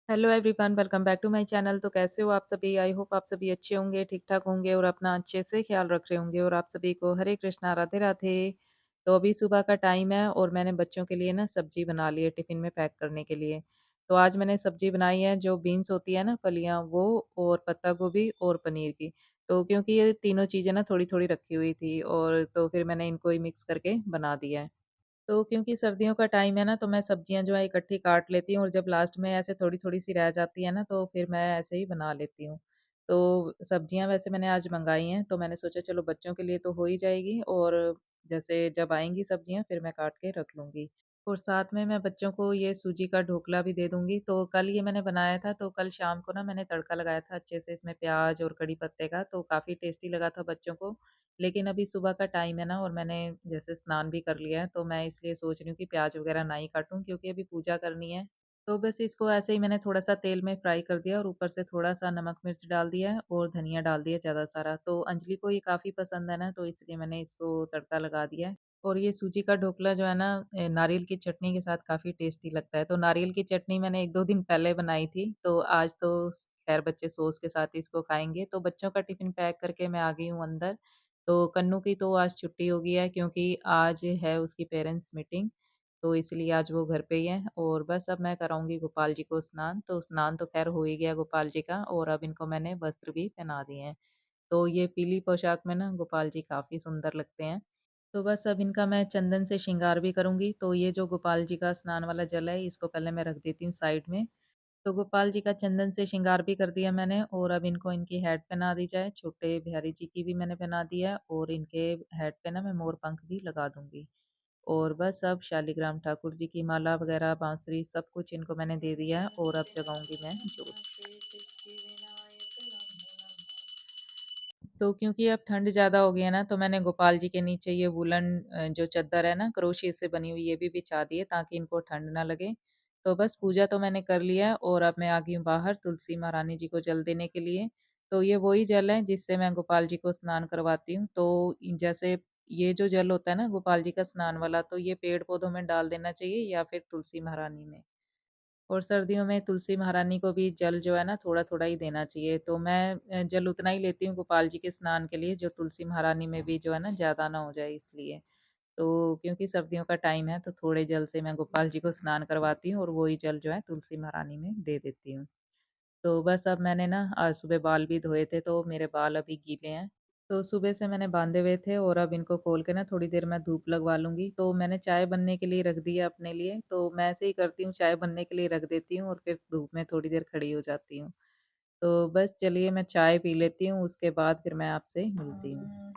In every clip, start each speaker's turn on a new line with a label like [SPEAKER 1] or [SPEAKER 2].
[SPEAKER 1] Hello everyone, welcome back to my channel. तो कैसे हो आप सभी? आई होप आप सभी अच्छे होंगे, ठीक-ठाक होंगे और अपना अच्छे से ख्याल रख रहे होंगे और आप सभी को हरे कृष्णा, राधे-राधे। तो अभी सुबह का टाइम है और मैंने बच्चों के लिए ना सब्जी बना ली है टिफ़िन में पैक करने के लिए। तो आज मैंने सब्जी बनाई है जो बीन्स होती है ना फलियाँ वो और पत्ता गोभी और पनीर की। तो क्योंकि ये तीनों चीज़ें ना थोड़ी-थोड़ी रखी हुई थी और तो फिर मैंने इनको ही मिक्स करके बना दिया है। तो क्योंकि सर्दियों का टाइम है ना, तो मैं सब्जियाँ जो है इकट्ठी काट लेती हूँ और जब लास्ट में ऐसे थोड़ी-थोड़ी सी रह जाती है ना, तो फिर मैं ऐसे ही बना लेती हूँ। तो सब्जियाँ वैसे मैंने आज मँगाई हैं, तो मैंने सोचा चलो बच्चों के लिए तो हो ही जाएगी और जैसे जब आएँगी सब्जियाँ फिर मैं काट के रख लूँगी। और साथ में मैं बच्चों को ये सूजी का ढोकला भी दे दूँगी। तो कल ये मैंने बनाया था, तो कल शाम को ना मैंने तड़का लगाया था अच्छे से इसमें प्याज़ और कड़ी पत्ते का, तो काफ़ी टेस्टी लगा था बच्चों को। लेकिन अभी सुबह का टाइम है ना और मैंने जैसे स्नान भी कर लिया है, तो मैं इसलिए सोच रही हूँ कि प्याज़ वग़ैरह ना ही काटूँ क्योंकि अभी पूजा करनी है। तो बस इसको ऐसे ही मैंने थोड़ा-सा तेल में फ्राई कर दिया और ऊपर से थोड़ा-सा नमक मिर्च डाल दिया है और धनिया डाल दिया ज़्यादा सारा। तो अंजलि को ये काफ़ी पसंद है ना, तो इसलिए मैंने इसको तड़का लगा दिया है। और ये सूजी का ढोकला जो है ना नारियल की चटनी के साथ काफ़ी टेस्टी लगता है। तो नारियल की चटनी मैंने 1-2 दिन पहले बनाई थी, तो आज तो ख़ैर बच्चे सॉस के साथ ही इसको खाएँगे। तो बच्चों का टिफ़िन पैक करके मैं आ गई हूँ अंदर। तो कन्नू की तो आज छुट्टी हो गई है क्योंकि आज है उसकी पेरेंट्स मीटिंग, तो इसलिए आज वो घर पे ही है और बस अब मैं कराऊँगी गोपाल जी को स्नान। तो स्नान तो ख़ैर हो ही गया गोपाल जी का और अब इनको मैंने वस्त्र भी पहना दिए हैं। तो ये पीली पोशाक में ना गोपाल जी काफ़ी सुंदर लगते हैं। तो बस अब इनका मैं चंदन से श्रृंगार भी करूँगी। तो ये जो गोपाल जी का स्नान वाला जल है, इसको पहले मैं रख देती हूँ साइड में। तो गोपाल जी का चंदन से श्रृंगार भी कर दिया मैंने और अब इनको इनकी हेड पहना दी जाए। छोटे बिहारी जी की भी मैंने पहना दिया है और इनके हेड पे ना मैं मोर पंख भी लगा दूँगी। और बस अब शालिग्राम ठाकुर जी की माला वगैरह, बांसुरी सब कुछ इनको मैंने दे दिया है और अब जगाऊँगी मैं जोत। तो क्योंकि अब ठंड ज़्यादा हो गई है ना, तो मैंने गोपाल जी के नीचे ये वूलन जो चद्दर है ना, क्रोशिया से बनी हुई, ये भी बिछा दी है ताकि इनको ठंड ना लगे। तो बस पूजा तो मैंने कर लिया है और अब मैं आ गई हूँ बाहर तुलसी महारानी जी को जल देने के लिए। तो ये वही जल है जिससे मैं गोपाल जी को स्नान करवाती हूँ। तो जैसे ये जो जल होता है ना गोपाल जी का स्नान वाला, तो ये पेड़-पौधों में डाल देना चाहिए या फिर तुलसी महारानी में। और सर्दियों में तुलसी महारानी को भी जल जो है ना थोड़ा-थोड़ा ही देना चाहिए। तो मैं जल उतना ही लेती हूँ गोपाल जी के स्नान के लिए जो तुलसी महारानी में भी जो है ना ज़्यादा ना हो जाए इसलिए। तो क्योंकि सर्दियों का टाइम है तो थोड़े जल से मैं गोपाल जी को स्नान करवाती हूँ और वही जल जो है तुलसी महारानी में दे देती हूँ। तो बस अब मैंने ना आज सुबह बाल भी धोए थे तो मेरे बाल अभी गीले हैं। तो सुबह से मैंने बांधे हुए थे और अब इनको खोल के ना थोड़ी देर मैं धूप लगवा लूँगी। तो मैंने चाय बनने के लिए रख दी है अपने लिए, तो मैं ऐसे ही करती हूँ चाय बनने के लिए रख देती हूँ और फिर धूप में थोड़ी देर खड़ी हो जाती हूँ। तो बस चलिए मैं चाय पी लेती हूँ, उसके बाद फिर मैं आपसे मिलती हूँ।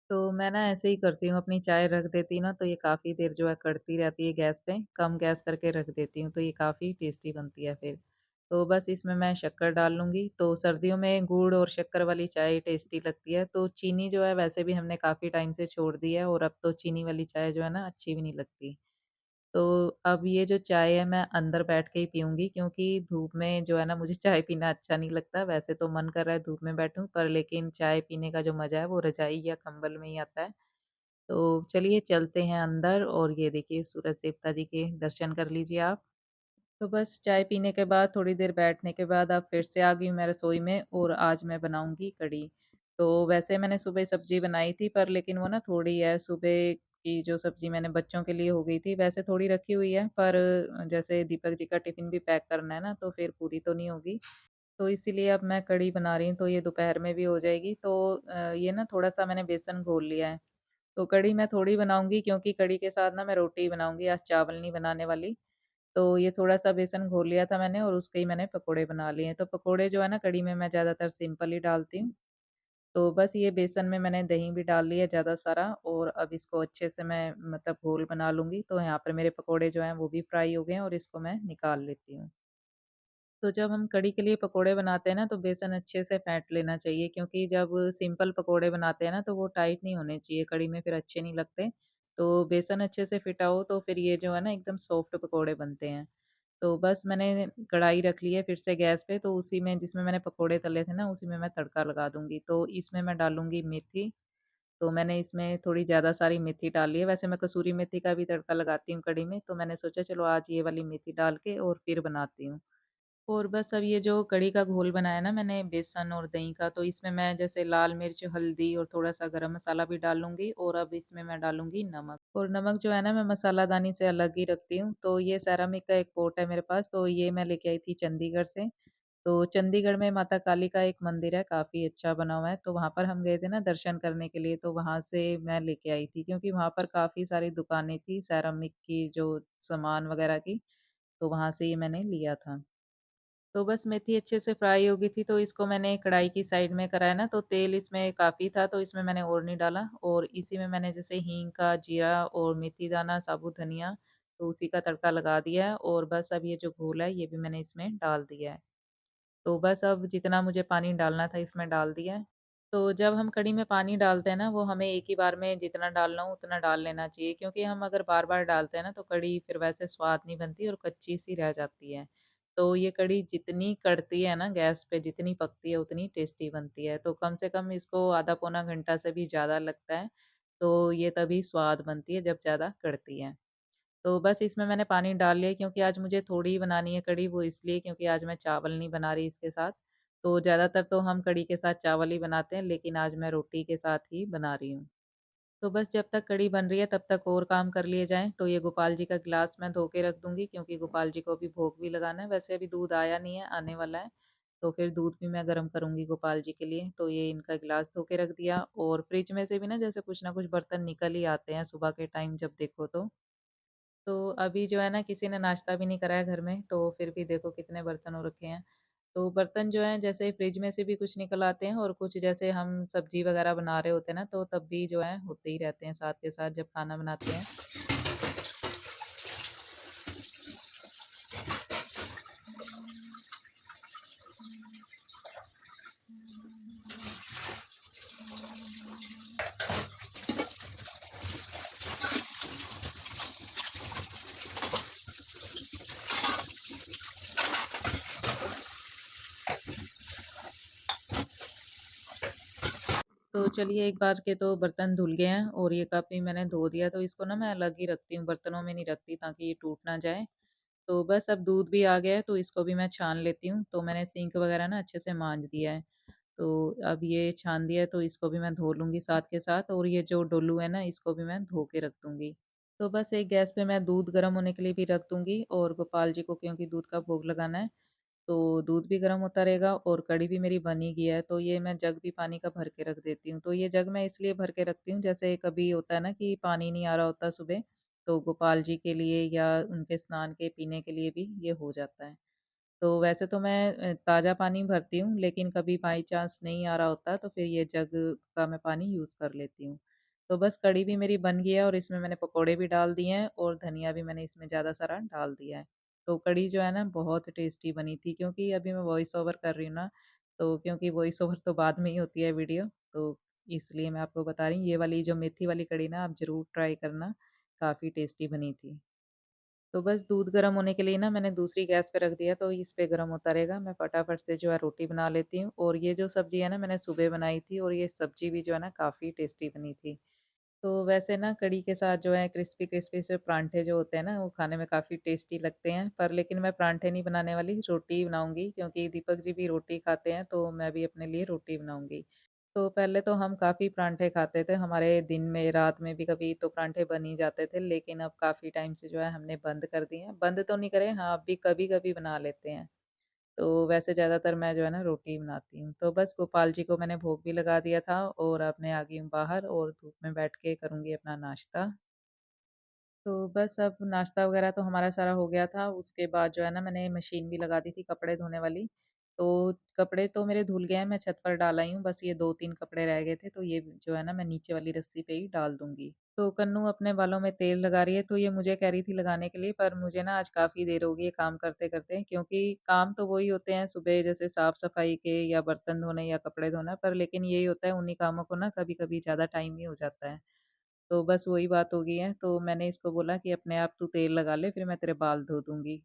[SPEAKER 1] तो मैं ना ऐसे ही करती हूँ, अपनी चाय रख देती हूँ ना, तो ये काफ़ी देर जो है कड़ती रहती है गैस पे, कम गैस करके रख देती हूँ, तो ये काफ़ी टेस्टी बनती है फिर। तो बस इसमें मैं शक्कर डाल लूँगी, तो सर्दियों में गुड़ और शक्कर वाली चाय टेस्टी लगती है, तो चीनी जो है वैसे भी हमने काफ़ी टाइम से छोड़ दी है और अब तो चीनी वाली चाय जो है ना अच्छी भी नहीं लगती। तो अब ये जो चाय है मैं अंदर बैठ के ही पीऊँगी क्योंकि धूप में जो है ना मुझे चाय पीना अच्छा नहीं लगता। वैसे तो मन कर रहा है धूप में बैठूँ पर लेकिन चाय पीने का जो मज़ा है वो रज़ाई या कंबल में ही आता है। तो चलिए चलते हैं अंदर और ये देखिए सूरज देवता जी के दर्शन कर लीजिए आप। तो बस चाय पीने के बाद थोड़ी देर बैठने के बाद अब फिर से आ गई हूँ मैं रसोई में और आज मैं बनाऊँगी कढ़ी। तो वैसे मैंने सुबह सब्ज़ी बनाई थी पर लेकिन वो ना थोड़ी है, सुबह की जो सब्ज़ी मैंने बच्चों के लिए हो गई थी, वैसे थोड़ी रखी हुई है पर जैसे दीपक जी का टिफ़िन भी पैक करना है ना, तो फिर पूरी तो नहीं होगी। तो इसीलिए अब मैं कढ़ी बना रही हूँ, तो ये दोपहर में भी हो जाएगी। तो ये ना थोड़ा-सा मैंने बेसन घोल लिया है। तो कढ़ी मैं थोड़ी बनाऊँगी क्योंकि कढ़ी के साथ ना मैं रोटी बनाऊँगी, आज चावल नहीं बनाने वाली। तो ये थोड़ा-सा बेसन घोल लिया था मैंने और उसके ही मैंने पकोड़े बना लिए हैं। तो पकोड़े जो है ना कढ़ी में मैं ज़्यादातर सिंपल ही डालती हूँ। तो बस ये बेसन में मैंने दही भी डाल लिया ज़्यादा सारा और अब इसको अच्छे से मैं मतलब घोल बना लूँगी। तो यहाँ पर मेरे पकोड़े जो हैं वो भी फ्राई हो गए हैं और इसको मैं निकाल लेती हूँ। तो जब हम कढ़ी के लिए पकोड़े बनाते हैं ना, तो बेसन अच्छे से फेंट लेना चाहिए क्योंकि जब सिंपल पकोड़े बनाते हैं ना, तो वो टाइट नहीं होने चाहिए, कढ़ी में फिर अच्छे नहीं लगते। तो बेसन अच्छे से फिटा हो तो फिर ये जो है ना एकदम सॉफ्ट पकोड़े बनते हैं। तो बस मैंने कढ़ाई रख ली है फिर से गैस पे, तो उसी में जिसमें मैंने पकोड़े तले थे ना, उसी में मैं तड़का लगा दूँगी। तो इसमें मैं डालूँगी मेथी तो मैंने इसमें थोड़ी ज़्यादा सारी मेथी डाल ली है, वैसे मैं कसूरी मेथी का भी तड़का लगाती हूँ कढ़ी में, तो मैंने सोचा चलो आज ये वाली मेथी डाल के और फिर बनाती हूँ। और बस अब ये जो कढ़ी का घोल बनाया ना मैंने बेसन और दही का, तो इसमें मैं जैसे लाल मिर्च, हल्दी और थोड़ा-सा गरम मसाला भी डाल लूँगी और अब इसमें मैं डालूँगी नमक। और नमक जो है ना मैं मसालादानी से अलग ही रखती हूँ, तो ये सेरामिक का एक पॉट है मेरे पास, तो ये मैं लेके आई थी चंडीगढ़ से। तो चंडीगढ़ में माता काली का एक मंदिर है, काफ़ी अच्छा बना हुआ है, तो वहाँ पर हम गए थे ना दर्शन करने के लिए, तो वहाँ से मैं लेके आई थी क्योंकि वहाँ पर काफ़ी सारी दुकानें थी सेरामिक की जो सामान वगैरह की, तो वहाँ से ये मैंने लिया था। तो बस मेथी अच्छे से फ्राई हो गई थी, तो इसको मैंने कढ़ाई की साइड में कराया ना, तो तेल इसमें काफ़ी था, तो इसमें मैंने और नहीं डाला और इसी में मैंने जैसे हींग का, जीरा और मेथी दाना, साबुत धनिया, तो उसी का तड़का लगा दिया है और बस अब ये जो घोल है, ये भी मैंने इसमें डाल दिया है। तो बस अब जितना मुझे पानी डालना था, इसमें डाल दिया है। तो जब हम कढ़ी में पानी डालते हैं ना, वो हमें एक ही बार में जितना डालना हो उतना डाल लेना चाहिए क्योंकि हम अगर बार-बार डालते हैं ना, तो कढ़ी फिर वैसे स्वाद नहीं बनती और कच्ची-सी रह जाती है। तो ये कढ़ी जितनी कड़ती है ना गैस पे, जितनी पकती है उतनी टेस्टी बनती है। तो कम से कम इसको आधा पौना घंटा से भी ज़्यादा लगता है, तो ये तभी स्वाद बनती है जब ज़्यादा कड़ती है। तो बस इसमें मैंने पानी डाल लिया क्योंकि आज मुझे थोड़ी ही बनानी है कढ़ी, वो इसलिए क्योंकि आज मैं चावल नहीं बना रही इसके साथ। तो ज़्यादातर तो हम कढ़ी के साथ चावल ही बनाते हैं, लेकिन आज मैं रोटी के साथ ही बना रही हूँ। तो बस जब तक कढ़ी बन रही है तब तक और काम कर लिए जाएँ। तो ये गोपाल जी का गिलास मैं धो के रख दूँगी क्योंकि गोपाल जी को अभी भोग भी लगाना है। वैसे अभी दूध आया नहीं है, आने वाला है। तो फिर दूध भी मैं गरम करूँगी गोपाल जी के लिए। तो ये इनका गिलास धो के रख दिया और फ्रिज में से भी ना जैसे कुछ ना कुछ बर्तन निकल ही आते हैं सुबह के टाइम जब देखो तो। तो अभी जो है ना किसी ने नाश्ता भी नहीं करा है घर में, तो फिर भी देखो कितने बर्तन हो रखे हैं। तो बर्तन जो हैं जैसे फ्रिज में से भी कुछ निकल आते हैं और कुछ जैसे हम सब्ज़ी वग़ैरह बना रहे होते हैं ना, तो तब भी जो है होते ही रहते हैं साथ के साथ जब खाना बनाते हैं। तो चलिए एक बार के तो बर्तन धुल गए हैं और ये कप भी मैंने धो दिया, तो इसको ना मैं अलग ही रखती हूँ, बर्तनों में नहीं रखती ताकि ये टूट ना जाए। तो बस अब दूध भी आ गया है, तो इसको भी मैं छान लेती हूँ। तो मैंने सिंक वग़ैरह ना अच्छे से मांज दिया है। तो अब ये छान दिया है तो इसको भी मैं धो लूँगी साथ के साथ और ये जो डोलू है ना इसको भी मैं धो के रख दूँगी। तो बस एक गैस पे मैं दूध गर्म होने के लिए भी रख दूँगी और गोपाल जी को क्योंकि दूध का भोग लगाना है, तो दूध भी गर्म होता रहेगा और कढ़ी भी मेरी बन ही गया है, तो ये मैं जग भी पानी का भर के रख देती हूँ। तो ये जग मैं इसलिए भर के रखती हूँ, जैसे कभी होता है ना कि पानी नहीं आ रहा होता सुबह, तो गोपाल जी के लिए या उनके स्नान के पीने के लिए भी ये हो जाता है। तो वैसे तो मैं ताज़ा पानी भरती हूँ, लेकिन कभी बाई चांस नहीं आ रहा होता, तो फिर ये जग का मैं पानी यूज़ कर लेती हूँ। तो बस कढ़ी भी मेरी बन गई है और इसमें मैंने पकौड़े भी डाल दिए हैं और धनिया भी मैंने इसमें ज़्यादा सारा डाल दिया है। तो कढ़ी जो है ना बहुत टेस्टी बनी थी क्योंकि अभी मैं वॉइस ओवर कर रही हूँ ना, तो क्योंकि वॉइस ओवर तो बाद में ही होती है वीडियो, तो इसलिए मैं आपको बता रही हूँ, ये वाली जो मेथी वाली कढ़ी ना आप ज़रूर ट्राई करना, काफ़ी टेस्टी बनी थी। तो बस दूध गर्म होने के लिए ना मैंने दूसरी गैस पे रख दिया तो इस पे गर्म होता रहेगा। मैं फटाफट से जो है रोटी बना लेती हूँ और ये जो सब्ज़ी है ना मैंने सुबह बनाई थी और ये सब्ज़ी भी जो है ना काफ़ी टेस्टी बनी थी। तो वैसे ना कढ़ी के साथ जो है क्रिस्पी-क्रिस्पी से परांठे जो होते हैं ना वो खाने में काफ़ी टेस्टी लगते हैं। पर लेकिन मैं परांठे नहीं बनाने वाली, रोटी ही बनाऊँगी क्योंकि दीपक जी भी रोटी खाते हैं तो मैं भी अपने लिए रोटी बनाऊँगी। तो पहले तो हम काफ़ी परांठे खाते थे, हमारे दिन में, रात में भी कभी तो परांठे बन ही जाते थे, लेकिन अब काफ़ी टाइम से जो है हमने बंद कर दिए हैं। बंद तो नहीं करे, हाँ, अभी कभी-कभी बना लेते हैं। तो वैसे ज़्यादातर मैं जो है ना रोटी बनाती हूँ। तो बस गोपाल जी को मैंने भोग भी लगा दिया था और अब मैं आ गई हूँ बाहर और धूप में बैठ के करूँगी अपना नाश्ता। तो बस अब नाश्ता वग़ैरह तो हमारा सारा हो गया था, उसके बाद जो है ना मैंने मशीन भी लगा दी थी कपड़े धोने वाली। तो कपड़े तो मेरे धुल गए हैं, मैं छत पर डाल आई हूँ, बस ये 2-3 कपड़े रह गए थे, तो ये जो है ना मैं नीचे वाली रस्सी पे ही डाल दूँगी। तो कन्नू अपने बालों में तेल लगा रही है, तो ये मुझे कह रही थी लगाने के लिए, पर मुझे ना आज काफ़ी देर हो गई है काम करते-करते क्योंकि काम तो वही होते हैं सुबह जैसे साफ-सफाई के या बर्तन धोने या कपड़े धोना, पर लेकिन यही होता है उन्हीं कामों को ना कभी-कभी ज़्यादा टाइम ही हो जाता है। तो बस वही बात हो गई है, तो मैंने इसको बोला कि अपने आप तू तेल लगा ले, फिर मैं तेरे बाल धो दूँगी।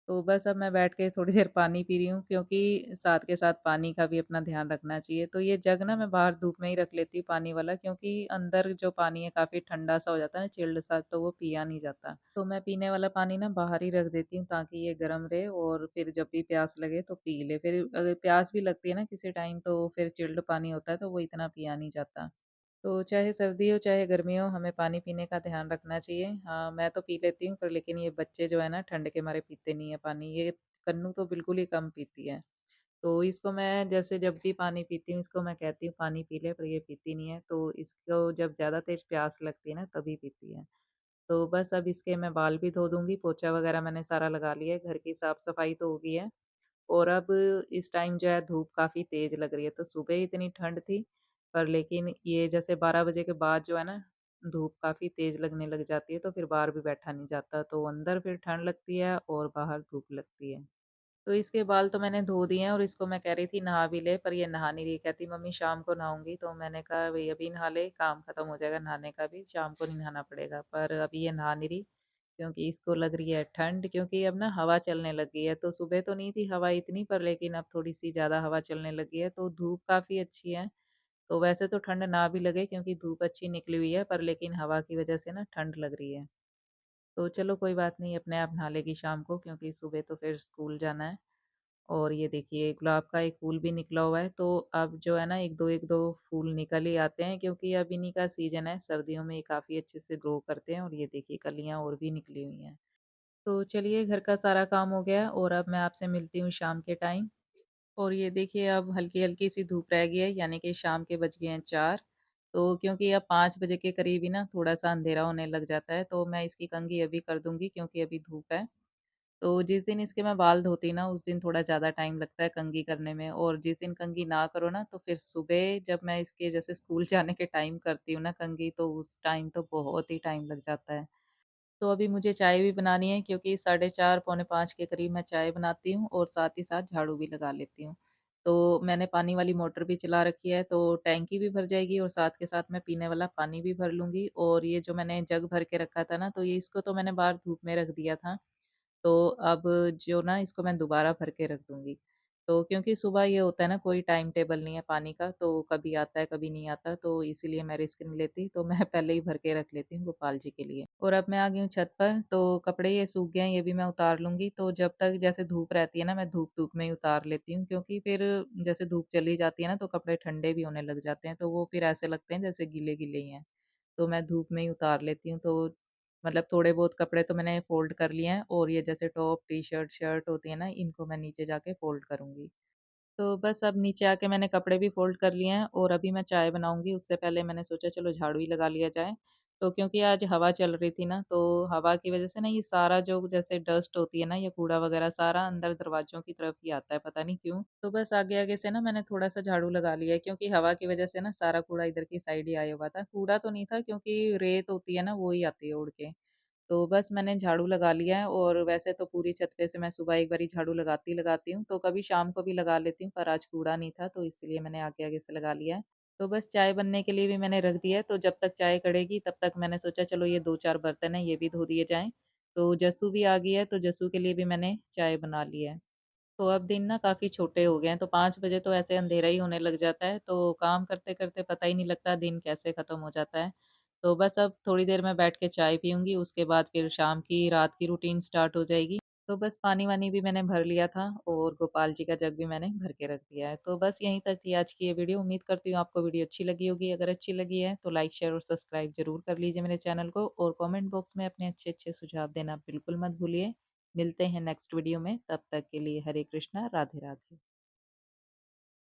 [SPEAKER 1] तो बस अब मैं बैठ के थोड़ी देर पानी पी रही हूँ क्योंकि साथ के साथ पानी का भी अपना ध्यान रखना चाहिए। तो ये जग ना मैं बाहर धूप में ही रख लेती हूँ पानी वाला क्योंकि अंदर जो पानी है काफ़ी ठंडा-सा हो जाता है ना चिल्ड सा तो वो पिया नहीं जाता। तो मैं पीने वाला पानी ना बाहर ही रख देती हूँ ताकि ये गर्म रहे और फिर जब भी प्यास लगे तो पी ले। फिर अगर प्यास भी लगती है ना किसी टाइम तो फिर चिल्ड पानी होता है तो वो इतना पिया नहीं जाता। तो चाहे सर्दी हो, चाहे गर्मी हो, हमें पानी पीने का ध्यान रखना चाहिए। हाँ, मैं तो पी लेती हूँ पर लेकिन ये बच्चे जो है ना ठंड के मारे पीते नहीं है पानी। ये कन्नू तो बिल्कुल ही कम पीती है। तो इसको मैं जैसे जब भी पानी पीती हूँ, इसको मैं कहती हूँ पानी पी ले पर ये पीती नहीं है। तो इसको जब ज़्यादा तेज़ प्यास लगती है ना तभी पीती है। तो बस अब इसके मैं बाल भी धो दूँगी, पोछा वगैरह मैंने सारा लगा लिया है, घर की साफ-सफाई तो हो गई है। और अब इस टाइम जो है धूप काफ़ी तेज़ लग रही है, तो सुबह इतनी ठंड थी, पर लेकिन ये जैसे 12 बजे के बाद जो है ना, धूप काफ़ी तेज़ लगने लग जाती है, तो फिर बाहर भी बैठा नहीं जाता, तो अंदर फिर ठंड लगती है और बाहर धूप लगती है। तो इसके बाल तो मैंने धो दिए हैं और इसको मैं कह रही थी नहा भी ले, पर ये नहा नहीं रही, कहती मम्मी शाम को नहाऊँगी, तो मैंने कहा भई अभी नहा ले, काम खत्म हो जाएगा नहाने का भी, शाम को नहीं नहाना पड़ेगा। पर अभी ये नहा नहीं रही, क्योंकि इसको लग रही है ठंड क्योंकि अब ना हवा चलने लगी है, तो सुबह तो नहीं थी हवा इतनी पर लेकिन अब थोड़ी-सी ज़्यादा हवा चलने लगी है, तो धूप काफ़ी अच्छी है। तो वैसे तो ठंड ना भी लगे क्योंकि धूप अच्छी निकली हुई है, पर लेकिन हवा की वजह से ना ठंड लग रही है। तो चलो कोई बात नहीं, अपने आप नहा लेगी शाम को क्योंकि सुबह तो फिर स्कूल जाना है। और ये देखिए गुलाब का एक फूल भी निकला हुआ है, तो अब जो है ना 1-2 फूल निकल ही आते हैं क्योंकि अब इन्हीं का सीज़न है, सर्दियों में ये काफ़ी अच्छे से ग्रो करते हैं और ये देखिए कलियाँ और भी निकली हुई हैं। तो चलिए घर का सारा काम हो गया है और अब मैं आपसे मिलती हूँ शाम के टाइम। और ये देखिए अब हल्की-हल्की सी धूप रह गई है यानी कि शाम के बज गए हैं 4। तो क्योंकि अब 5 बजे के करीब ही ना थोड़ा-सा अंधेरा होने लग जाता है, तो मैं इसकी कंघी अभी कर दूँगी क्योंकि अभी धूप है। तो जिस दिन इसके मैं बाल धोती ना उस दिन थोड़ा ज़्यादा टाइम लगता है कंघी करने में और जिस दिन कंघी ना करो ना तो फिर सुबह जब मैं इसके जैसे स्कूल जाने के टाइम करती हूँ ना कंघी तो उस टाइम तो बहुत ही टाइम लग जाता है। तो अभी मुझे चाय भी बनानी है क्योंकि साढ़े 4 पौने 5 के करीब मैं चाय बनाती हूँ और साथ ही साथ झाड़ू भी लगा लेती हूँ। तो मैंने पानी वाली मोटर भी चला रखी है तो टैंकी भी भर जाएगी और साथ के साथ मैं पीने वाला पानी भी भर लूँगी और ये जो मैंने जग भर के रखा था ना तो ये इसको तो मैंने बाहर धूप में रख दिया था। तो अब जो ना इसको मैं दोबारा भर के रख दूँगी। तो क्योंकि सुबह ये होता है ना कोई टाइम टेबल नहीं है पानी का, तो कभी आता है, कभी नहीं आता, तो इसीलिए मैं रिस्क नहीं लेती, तो मैं पहले ही भर के रख लेती हूँ गोपाल जी के लिए। और अब मैं आ गई हूँ छत पर, तो कपड़े ये सूख गए हैं, ये भी मैं उतार लूँगी, तो जब तक जैसे धूप रहती है ना, मैं धूप-धूप में ही उतार लेती हूँ, क्योंकि फिर जैसे धूप चली जाती है ना, तो कपड़े ठंडे भी होने लग जाते हैं, तो वो फिर ऐसे लगते हैं जैसे गीले-गीले ही हैं। तो मैं धूप में ही उतार लेती हूँ, तो मतलब थोड़े बहुत कपड़े तो मैंने फ़ोल्ड कर लिए हैं और ये जैसे टॉप, टी-शर्ट, शर्ट होती है ना, इनको मैं नीचे जाके फ़ोल्ड करूँगी। तो बस अब नीचे आके मैंने कपड़े भी फ़ोल्ड कर लिए हैं और अभी मैं चाय बनाऊँगी, उससे पहले मैंने सोचा चलो झाड़ू ही लगा लिया जाए। तो क्योंकि आज हवा चल रही थी ना, तो हवा की वज़ह से ना ये सारा जो जैसे डस्ट होती है ना, या कूड़ा वग़ैरह सारा अंदर दरवाज़ों की तरफ ही आता है, पता नहीं क्यों? तो बस आगे-आगे से ना मैंने थोड़ा-सा झाड़ू लगा लिया है क्योंकि हवा की वज़ह से ना सारा कूड़ा इधर की साइड ही आया हुआ था। कूड़ा तो नहीं था क्योंकि रेत होती है ना, वो ही आती है उड़ के। तो बस मैंने झाड़ू लगा लिया है और वैसे तो पूरी छत पे से मैं सुबह एक बारी झाड़ू लगाती हूँ, तो कभी शाम को भी लगा लेती हूँ, पर आज कूड़ा नहीं था तो इसलिए मैंने आगे-आगे से लगा लिया है। तो बस चाय बनने के लिए भी मैंने रख दिया है, तो जब तक चाय कढ़ेगी तब तक मैंने सोचा चलो ये 2-4 बर्तन हैं, ये भी धो दिए जाएँ। तो जस्सू भी आ गई है, तो जस्सू के लिए भी मैंने चाय बना ली है। तो अब दिन ना काफ़ी छोटे हो गए हैं, तो 5 बजे तो ऐसे अंधेरा ही होने लग जाता है, तो काम करते-करते पता ही नहीं लगता दिन कैसे ख़त्म हो जाता है। तो बस अब थोड़ी देर में बैठ के चाय पीऊँगी, उसके बाद फिर शाम की, रात की रूटीन स्टार्ट हो जाएगी। तो बस पानी-वानी भी मैंने भर लिया था और गोपाल जी का जग भी मैंने भर के रख दिया है। तो बस यहीं तक थी आज की ये वीडियो। उम्मीद करती हूँ आपको वीडियो अच्छी लगी होगी। अगर अच्छी लगी है तो लाइक, शेयर और सब्सक्राइब ज़रूर कर लीजिए मेरे चैनल को और कमेंट बॉक्स में अपने अच्छे-अच्छे सुझाव देना बिल्कुल मत भूलिए। मिलते हैं नेक्स्ट वीडियो में, तब तक के लिए हरे कृष्णा, राधे राधे।